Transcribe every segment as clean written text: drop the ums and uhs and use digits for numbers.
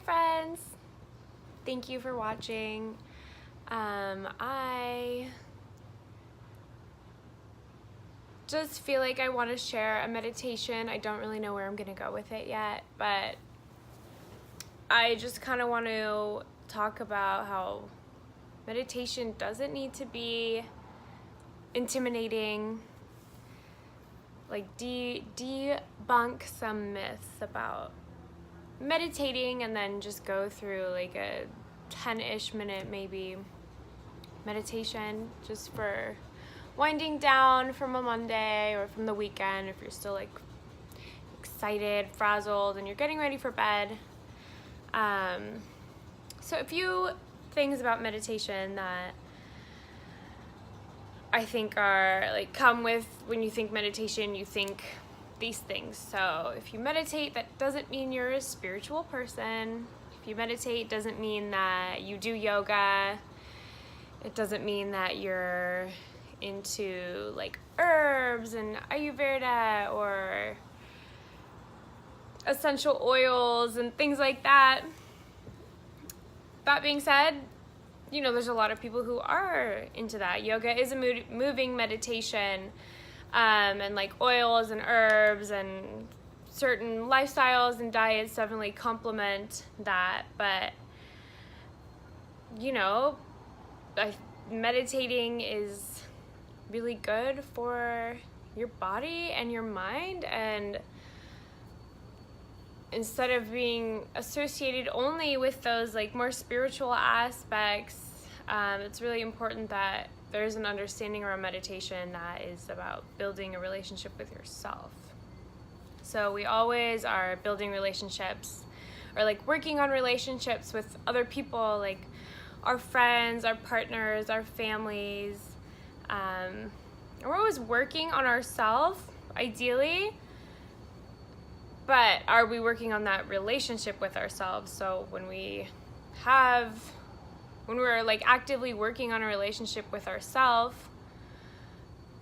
friends. Thank you for watching. I just feel like I want to share a meditation. I don't really know where I'm going to go with it yet, but I just kind of want to talk about how meditation doesn't need to be intimidating, like debunk some myths about meditating, and then just go through like a 10-ish minute maybe meditation just for winding down from a Monday or from the weekend if you're still like excited, frazzled, and you're getting ready for bed. So a few things about meditation that I think are like come with when you think meditation, you think these things. So if you meditate, that doesn't mean you're a spiritual person. If you meditate, doesn't mean that you do yoga. It doesn't mean that you're into like herbs and Ayurveda or essential oils and things like that. That being said, you know, there's a lot of people who are into that. Yoga is a moving meditation, and like oils and herbs and certain lifestyles and diets definitely complement that. But, you know, meditating is really good for your body and your mind, and instead of being associated only with those like more spiritual aspects, it's really important that there's an understanding around meditation that is about building a relationship with yourself. So we always are building relationships or like working on relationships with other people, like our friends, our partners, our families. We're always working on ourselves, ideally, but are we working on that relationship with ourselves? So when we're like actively working on a relationship with ourselves,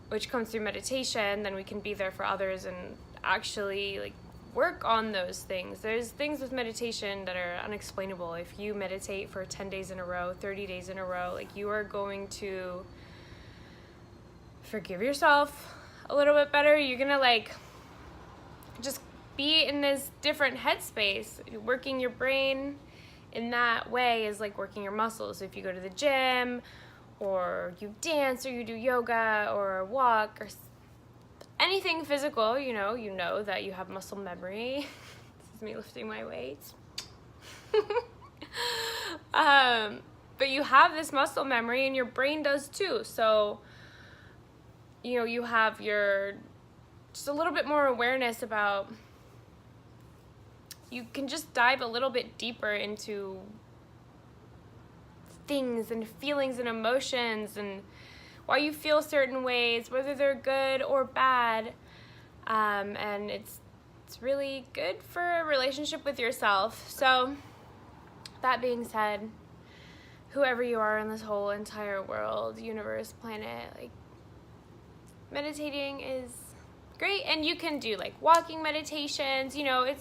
which comes through meditation, then we can be there for others and actually like work on those things. There's things with meditation that are unexplainable. If you meditate for 10 days in a row, 30 days in a row, like you are going to forgive yourself a little bit better. You're gonna like just be in this different headspace. Working your brain in that way is like working your muscles. So if you go to the gym or you dance or you do yoga or walk or anything physical, you know that you have muscle memory. This is me lifting my weights. But you have this muscle memory and your brain does too. So, you know, you have just a little bit more awareness about, you can just dive a little bit deeper into things and feelings and emotions and why you feel certain ways, whether they're good or bad. And it's really good for a relationship with yourself. So that being said, whoever you are in this whole entire world, universe, planet, like meditating is great. And you can do like walking meditations, you know,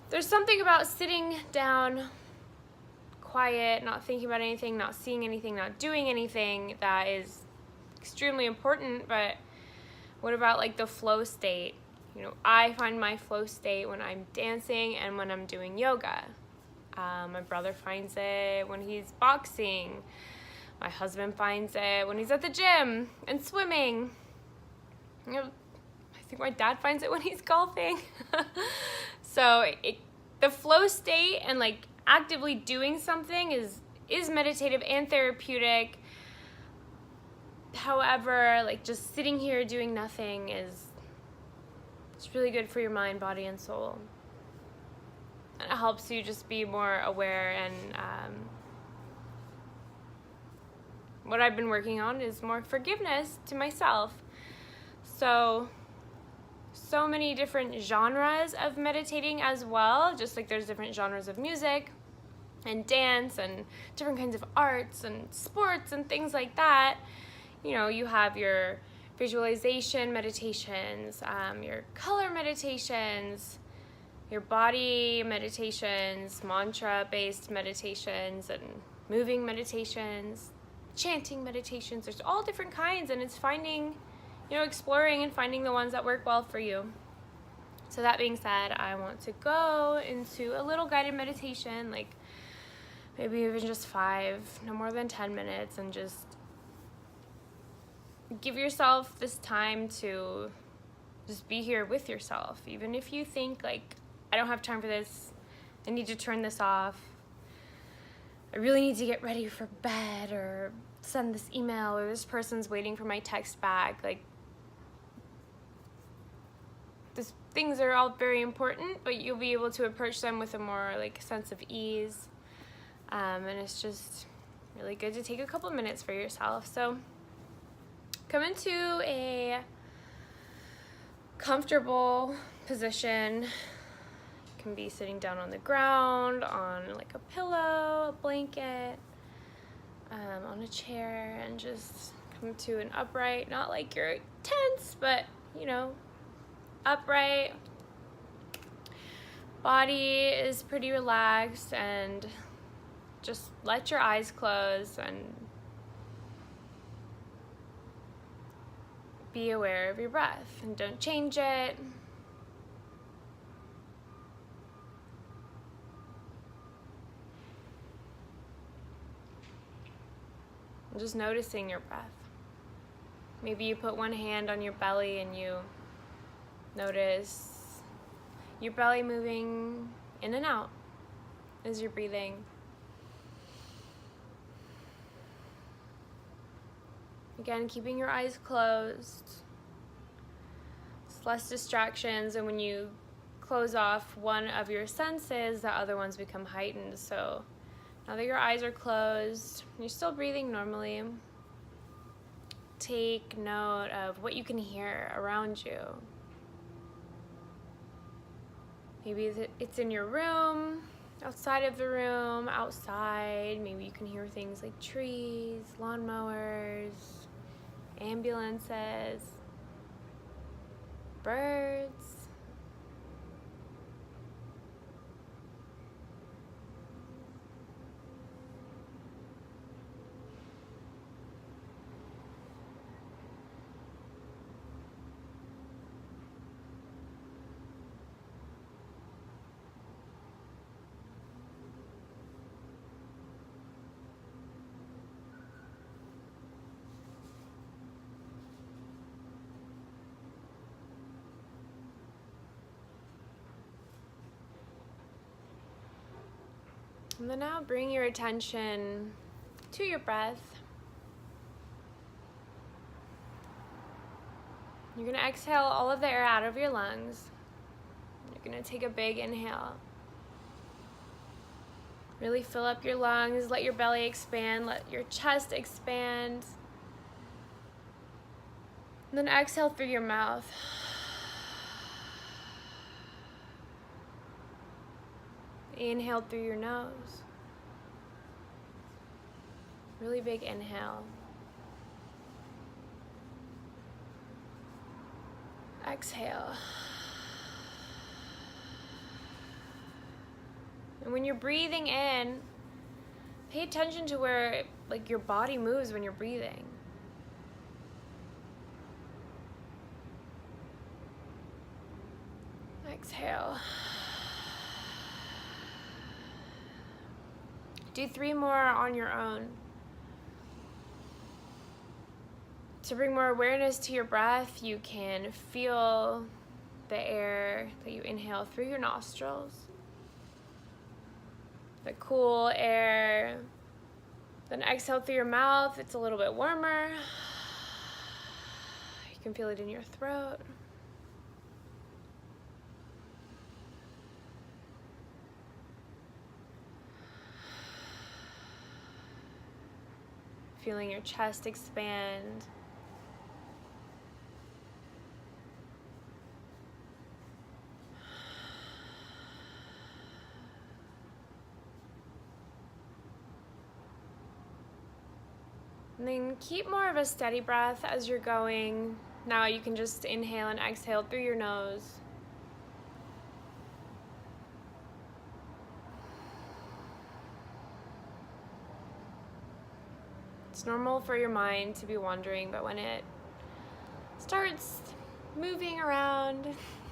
there's something about sitting down quiet, not thinking about anything, not seeing anything, not doing anything that is extremely important. But what about like the flow state? You know, I find my flow state when I'm dancing and when I'm doing yoga. My brother finds it when he's boxing. My husband finds it when he's at the gym and swimming. You know, I think my dad finds it when he's golfing. So the flow state and like actively doing something is meditative and therapeutic. However, like just sitting here doing nothing it's really good for your mind, body, and soul. And it helps you just be more aware. And what I've been working on is more forgiveness to myself. So many different genres of meditating as well, just like there's different genres of music and dance and different kinds of arts and sports and things like that. You know, you have your visualization meditations, your color meditations, your body meditations, mantra-based meditations, and moving meditations, chanting meditations. There's all different kinds, and it's finding, exploring and finding the ones that work well for you. So that being said, I want to go into a little guided meditation, like maybe even just 5, no more than 10 minutes, and just give yourself this time to just be here with yourself. Even if you think like, I don't have time for this, I need to turn this off, I really need to get ready for bed, or send this email, or this person's waiting for my text back. Like, these things are all very important, but you'll be able to approach them with a more like sense of ease. And it's just really good to take a couple minutes for yourself. So come into a comfortable position. You can be sitting down on the ground, on like a pillow, a blanket, on a chair, and just come to an upright, not like you're tense, but upright. Body is pretty relaxed, and just let your eyes close and be aware of your breath, and don't change it. And just noticing your breath. Maybe you put one hand on your belly and you notice your belly moving in and out as you're breathing. Again, keeping your eyes closed. It's less distractions, and when you close off one of your senses, the other ones become heightened. So now that your eyes are closed, you're still breathing normally. Take note of what you can hear around you. Maybe it's in your room, outside of the room, outside. Maybe you can hear things like trees, lawnmowers, ambulances, birds. And then now bring your attention to your breath. You're going to exhale all of the air out of your lungs. You're going to take a big inhale. Really fill up your lungs, let your belly expand, let your chest expand. And then exhale through your mouth. Inhale through your nose. Really big inhale. Exhale. And when you're breathing in, pay attention to where your body moves when you're breathing. Exhale. Do 3 more on your own. To bring more awareness to your breath, you can feel the air that you inhale through your nostrils. The cool air. Then exhale through your mouth. It's a little bit warmer. You can feel it in your throat. Feeling your chest expand. And then keep more of a steady breath as you're going. Now you can just inhale and exhale through your nose. It's normal for your mind to be wandering, but when it starts moving around,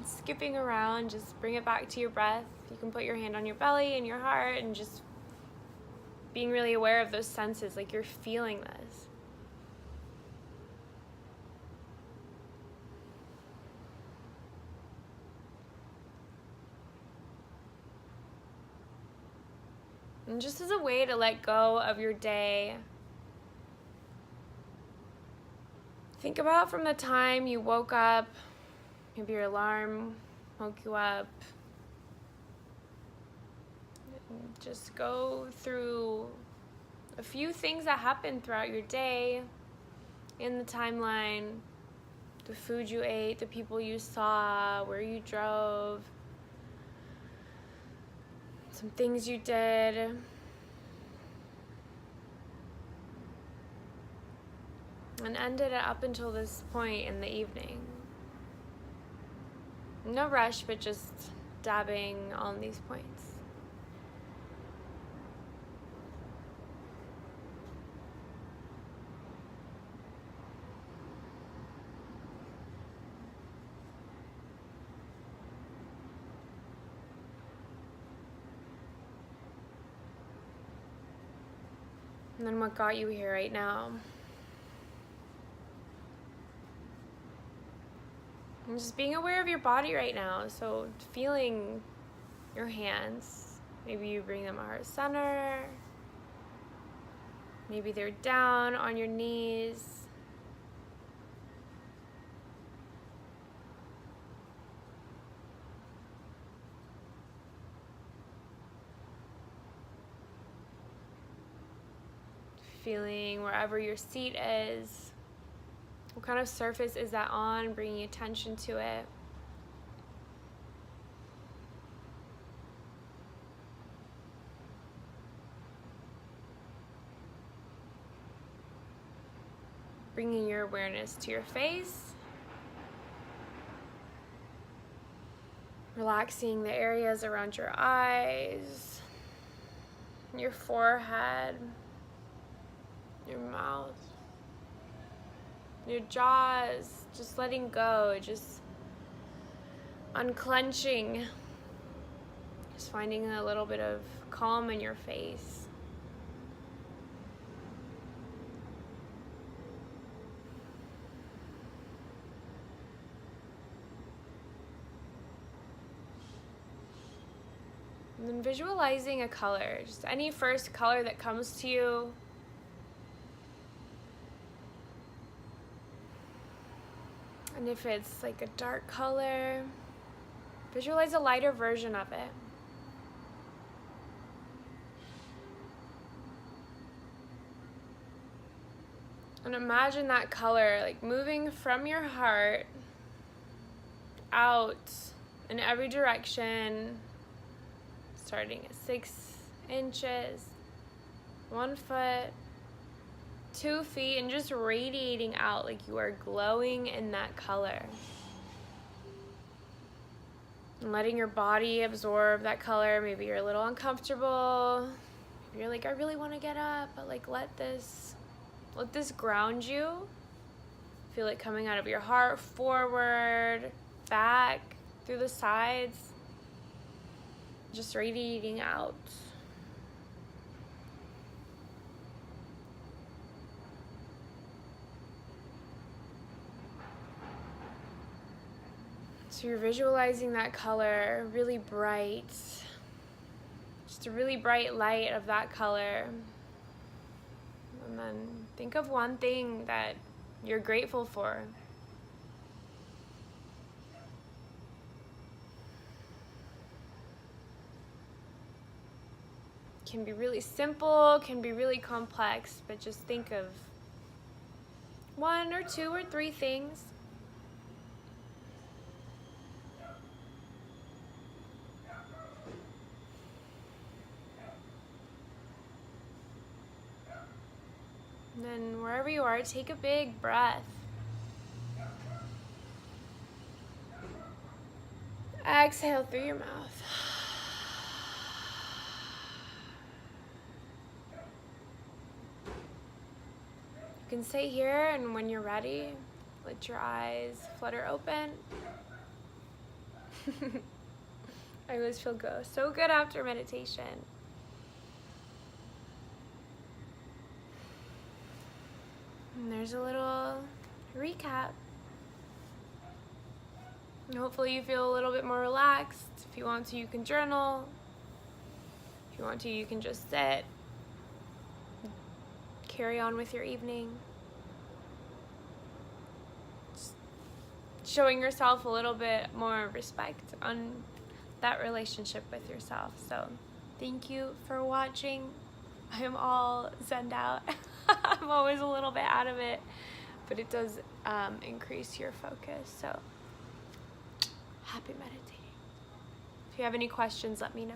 skipping around, just bring it back to your breath. You can put your hand on your belly and your heart and just being really aware of those senses, like you're feeling this. And just as a way to let go of your day, think about from the time you woke up, maybe your alarm woke you up. Just go through a few things that happened throughout your day in the timeline, the food you ate, the people you saw, where you drove, some things you did. And ended it up until this point in the evening. No rush, but just dabbing on these points. And then what got you here right now? And just being aware of your body right now. So feeling your hands. Maybe you bring them heart center. Maybe they're down on your knees. Feeling wherever your seat is. What kind of surface is that on? Bringing attention to it. Bringing your awareness to your face. Relaxing the areas around your eyes, your forehead, your mouth, your jaws, just letting go, just unclenching, just finding a little bit of calm in your face. And then visualizing a color, just any first color that comes to you. And if it's like a dark color, visualize a lighter version of it. And imagine that color like moving from your heart out in every direction, starting at 6 inches, 1 foot, 2 feet, and just radiating out like you are glowing in that color. And letting your body absorb that color. Maybe you're a little uncomfortable. Maybe you're like, I really want to get up, but like let this ground you. Feel it coming out of your heart, forward, back, through the sides. Just radiating out. So you're visualizing that color really bright, just a really bright light of that color. And then think of one thing that you're grateful for. Can be really simple, can be really complex, but just think of 1 or 2 or 3 things. And then wherever you are, take a big breath. Exhale through your mouth. can stay here, and when you're ready, let your eyes flutter open. I always feel so good after meditation. And there's a little recap. And hopefully you feel a little bit more relaxed. If you want to, you can journal. If you want to, you can just sit. Carry on with your evening. Just showing yourself a little bit more respect on that relationship with yourself. So thank you for watching. I am all zenned out. I'm always a little bit out of it, but it does increase your focus. So happy meditating. If you have any questions, let me know.